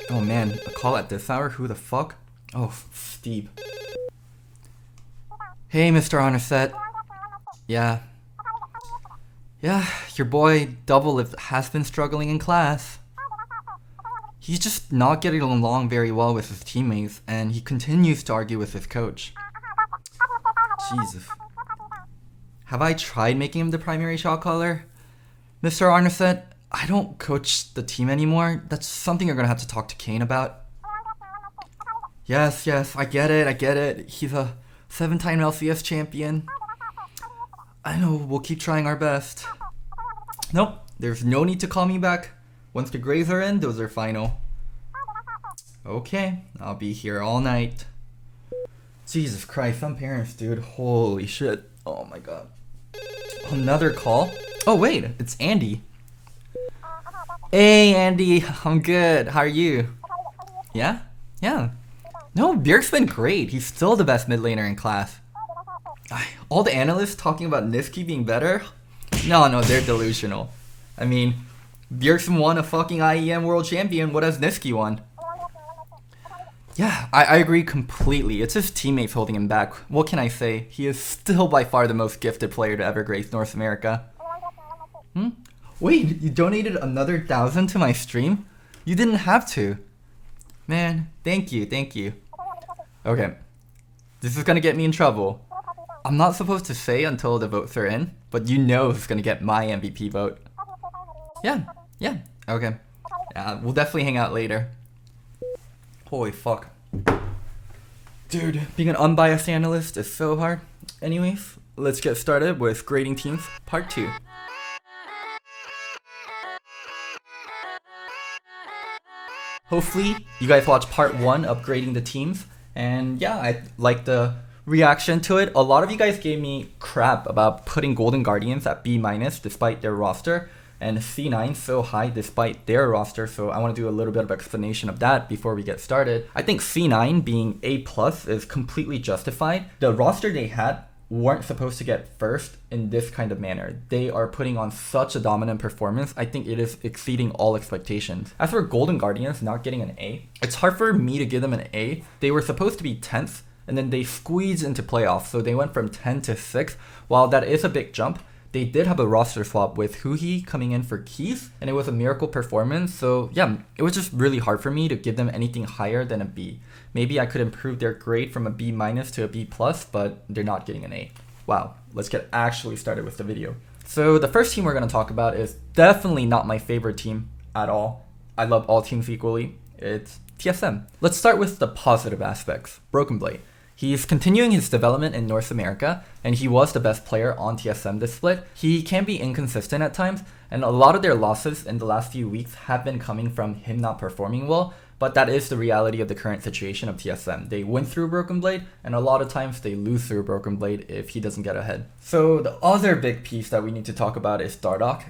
Oh man, a call at this hour? Who the fuck? Oh, Steve. Hey, Mr. Honorset. Yeah. Yeah, your boy Double has been struggling in class. He's just not getting along very well with his teammates, and he continues to argue with his coach. Jesus. Have I tried making him the primary shot caller? Mr. Arneset, I don't coach the team anymore. That's something you're gonna have to talk to Kane about. Yes, I get it. He's a 7-time LCS champion. I know, we'll keep trying our best. Nope, there's no need to call me back. Once the grades are in, those are final. Okay, I'll be here all night. Jesus Christ, some parents, dude. Holy shit. Oh my god. Another call? Oh wait, it's Andy. Hey Andy, I'm good. How are you? Yeah? No, Bjerg's been great. He's still the best mid laner in class. All the analysts talking about Niski being better? No, they're delusional. I mean, Bjergsen won a fucking IEM world champion. What has Niski won? Yeah, I agree completely. It's his teammates holding him back. What can I say? He is still by far the most gifted player to ever grace North America. Wait, you donated another 1,000 to my stream? You didn't have to. Man, thank you. Okay, this is gonna get me in trouble. I'm not supposed to say until the votes are in, but you know who's gonna get my MVP vote. Yeah, okay. Yeah, we'll definitely hang out later. Holy fuck. Dude, being an unbiased analyst is so hard. Anyways, let's get started with grading teams part 2. Hopefully, you guys watched part 1 of grading the teams. And yeah, I like the reaction to it. A lot of you guys gave me crap about putting Golden Guardians at B- despite their roster, and C9 so high despite their roster, so I want to do a little bit of explanation of that before we get started. I think C9 being A+ is completely justified. The roster they had weren't supposed to get first in this kind of manner. They are putting on such a dominant performance. I think it is exceeding all expectations. As for Golden Guardians not getting an A, it's hard for me to give them an A. They were supposed to be 10th, and then they squeezed into playoffs, so they went from 10 to 6. While that is a big jump, they did have a roster swap with Huhi coming in for Keith, and it was a miracle performance. So yeah, it was just really hard for me to give them anything higher than a B. Maybe I could improve their grade from a B- to a B+, but they're not getting an A. Wow, let's get actually started with the video. So the first team we're going to talk about is definitely not my favorite team at all. I love all teams equally. It's TSM. Let's start with the positive aspects. Broken Blade. He's continuing his development in North America, and he was the best player on TSM this split. He can be inconsistent at times, and a lot of their losses in the last few weeks have been coming from him not performing well, but that is the reality of the current situation of TSM. They win through Broken Blade, and a lot of times they lose through Broken Blade if he doesn't get ahead. So the other big piece that we need to talk about is Dardoch.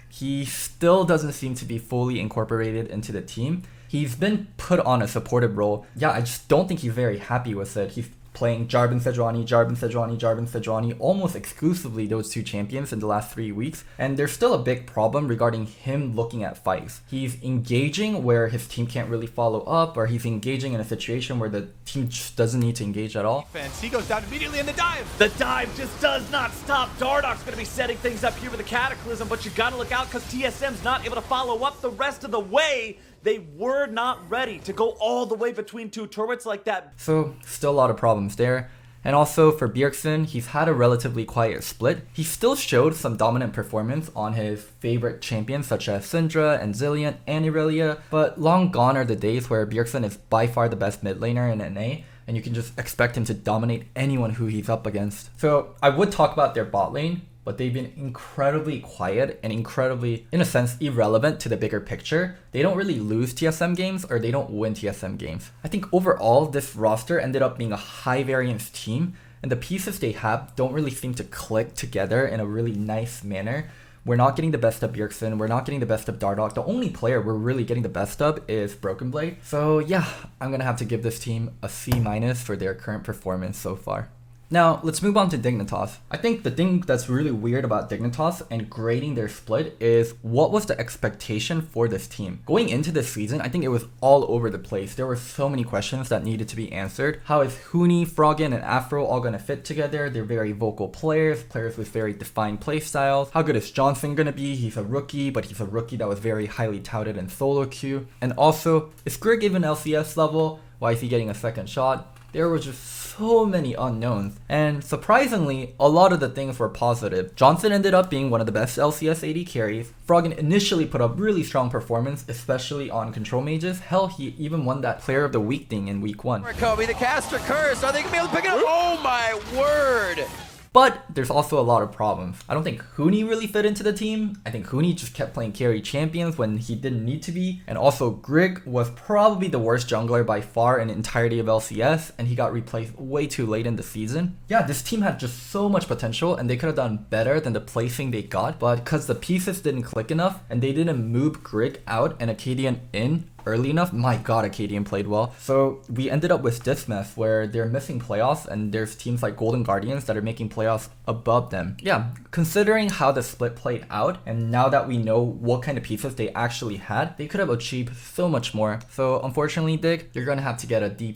He still doesn't seem to be fully incorporated into the team. He's been put on a supportive role. Yeah, I just don't think he's very happy with it. He's playing Jarvan Sejuani, almost exclusively those two champions in the last 3 weeks. And there's still a big problem regarding him looking at fights. He's engaging where his team can't really follow up, or he's engaging in a situation where the team just doesn't need to engage at all. He goes down immediately in the dive. The dive just does not stop. Dardoch's going to be setting things up here with a Cataclysm, but you got to look out because TSM's not able to follow up the rest of the way. They were not ready to go all the way between two turrets like that. So, still a lot of problems there. And also for Bjergsen, he's had a relatively quiet split. He still showed some dominant performance on his favorite champions such as Syndra and Zillion and Irelia, but long gone are the days where Bjergsen is by far the best mid laner in NA, and you can just expect him to dominate anyone who he's up against. So I would talk about their bot lane, but they've been incredibly quiet and incredibly, in a sense, irrelevant to the bigger picture. They don't really lose TSM games, or they don't win TSM games. I think overall, this roster ended up being a high variance team, and the pieces they have don't really seem to click together in a really nice manner. We're not getting the best of Bjergsen, we're not getting the best of Dardoch. The only player we're really getting the best of is Broken Blade. So yeah, I'm gonna have to give this team a C- for their current performance so far. Now, let's move on to Dignitas. I think the thing that's really weird about Dignitas and grading their split is what was the expectation for this team? Going into this season, I think it was all over the place. There were so many questions that needed to be answered. How is Huni, Froggen, and Afro all going to fit together? They're very vocal players with very defined play styles. How good is Johnson going to be? He's a rookie, but he's a rookie that was very highly touted in solo queue. And also, is Grig even LCS level? Why is he getting a second shot? There were just so many unknowns, and surprisingly, a lot of the things were positive. Johnson ended up being one of the best LCS AD carries. Froggen initially put up really strong performance, especially on control mages. Hell, he even won that player of the week thing in week 1. Kobe, the caster curse. Are they gonna be able to pick it up? Oh my word! But there's also a lot of problems. I don't think Huni really fit into the team. I think Huni just kept playing carry champions when he didn't need to be. And also Grig was probably the worst jungler by far in the entirety of LCS, and he got replaced way too late in the season. Yeah, this team had just so much potential, and they could have done better than the placing they got, but because the pieces didn't click enough and they didn't move Grig out and Acadian in early enough, my god, Acadian played well. So we ended up with this mess where they're missing playoffs, and there's teams like Golden Guardians that are making playoffs above them. Yeah, considering how the split played out, and now that we know what kind of pieces they actually had, they could have achieved so much more. So unfortunately, Dig, you're gonna have to get a D+.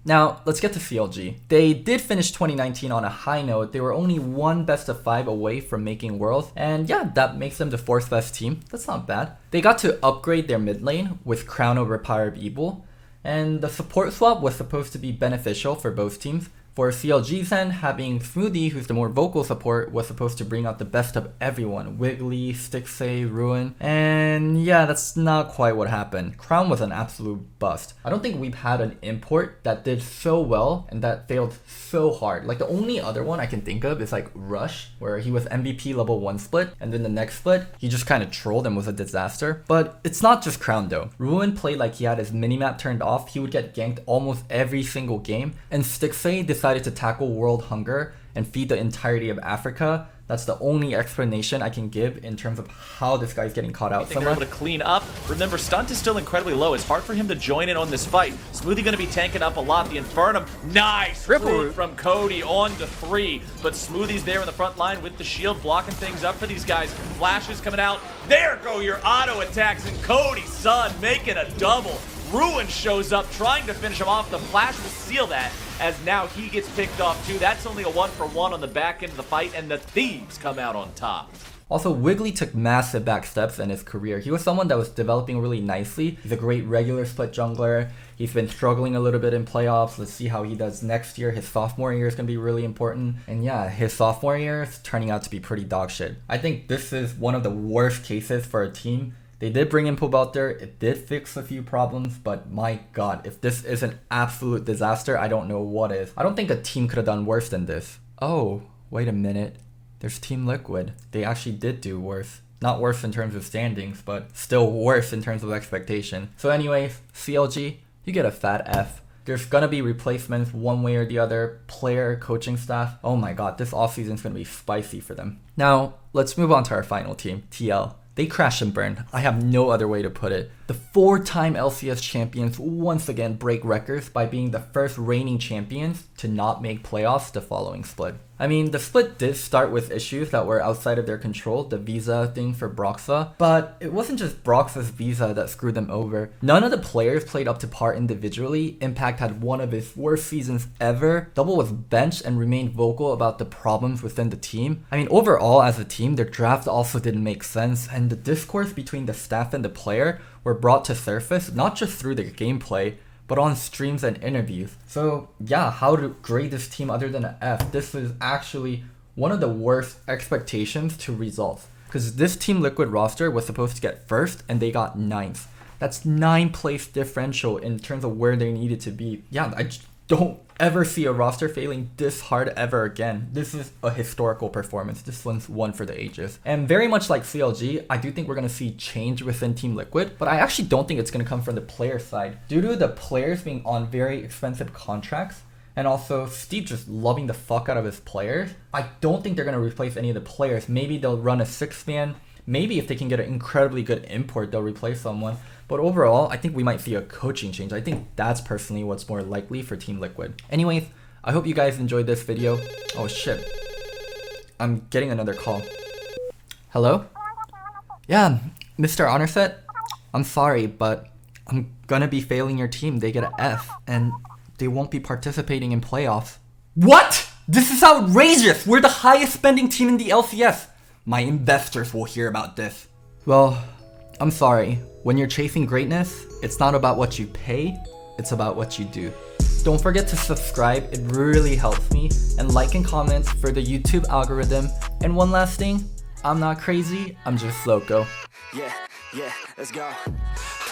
Now, let's get to CLG. They did finish 2019 on a high note. They were only one best of 5 away from making Worlds, and yeah, that makes them the 4th best team. That's not bad. They got to upgrade their mid lane with Crown over Pyre of Evil, and the support swap was supposed to be beneficial for both teams. For CLG's end, having Smoothie, who's the more vocal support, was supposed to bring out the best of everyone. Wiggly, Stixxay, Ruin, and yeah, that's not quite what happened. Crown was an absolute bust. I don't think we've had an import that did so well and that failed so hard. Like the only other one I can think of is like Rush, where he was MVP level 1 split, and then the next split, he just kind of trolled and was a disaster. But it's not just Crown though. Ruin played like he had his minimap turned off. He would get ganked almost every single game, and Stixxay decided to tackle world hunger and feed the entirety of Africa. That's the only explanation I can give in terms of how this guy's getting caught out so they're much. able to clean up. Remember, Stunt is still incredibly low. It's hard for him to join in on this fight. Smoothie going to be tanking up a lot. The Infernum, nice root from Cody on to 3. But Smoothie's there in the front line with the shield, blocking things up for these guys. Flashes coming out. There go your auto attacks, and Cody's son making a double. Ruin shows up, trying to finish him off. The flash will seal that, as now he gets picked off too. That's only a 1-for-1 on the back end of the fight, and the Thieves come out on top. Also, Wiggly took massive back steps in his career. He was someone that was developing really nicely. He's a great regular split jungler. He's been struggling a little bit in playoffs. Let's see how he does next year. His sophomore year is going to be really important. And yeah, his sophomore year is turning out to be pretty dog shit. I think this is one of the worst cases for a team. They did bring in Pobelter, it did fix a few problems, but my god, if this is an absolute disaster, I don't know what is. I don't think a team could have done worse than this. Oh, wait a minute. There's Team Liquid. They actually did do worse. Not worse in terms of standings, but still worse in terms of expectation. So anyways, CLG, you get a fat F. There's gonna be replacements one way or the other, player, coaching staff. Oh my god, this offseason is gonna be spicy for them. Now, let's move on to our final team, TL. They crash and burn. I have no other way to put it. The 4-time LCS champions once again break records by being the first reigning champions to not make playoffs the following split. I mean, the split did start with issues that were outside of their control, the visa thing for Broxah, but it wasn't just Broxah's visa that screwed them over. None of the players played up to par individually. Impact had one of his worst seasons ever. Double was benched and remained vocal about the problems within the team. I mean, overall as a team, their draft also didn't make sense, and the discourse between the staff and the player were brought to surface, not just through the gameplay, but on streams and interviews. So yeah, how to grade this team other than an F? This is actually one of the worst expectations to results. Because this Team Liquid roster was supposed to get 1st and they got 9th. That's 9 place differential in terms of where they needed to be. Yeah, I just don't ever see a roster failing this hard ever again. This is a historical performance. This one's one for the ages. And very much like CLG, I do think we're going to see change within Team Liquid, but I actually don't think it's going to come from the player side. Due to the players being on very expensive contracts, and also Steve just loving the fuck out of his players, I don't think they're going to replace any of the players. Maybe they'll run a 6-man. Maybe if they can get an incredibly good import, they'll replace someone. But overall, I think we might see a coaching change. I think that's personally what's more likely for Team Liquid. Anyways, I hope you guys enjoyed this video. Oh shit. I'm getting another call. Hello? Yeah, Mr. Honorset? I'm sorry, but I'm gonna be failing your team. They get an F, and they won't be participating in playoffs. What? This is outrageous! We're the highest spending team in the LCS! My investors will hear about this. Well, I'm sorry. When you're chasing greatness, it's not about what you pay, it's about what you do. Don't forget to subscribe, it really helps me, and like and comment for the YouTube algorithm. And one last thing, I'm not crazy, I'm just Loco. Yeah, let's go.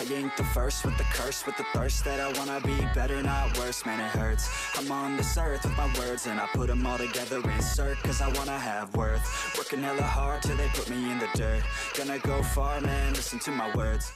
I ain't the first with the curse, with the thirst that I wanna be better, not worse, man it hurts. I'm on this earth with my words and I put them all together, insert, cause I wanna have worth. Working hella hard till they put me in the dirt. Gonna go far, man, listen to my words.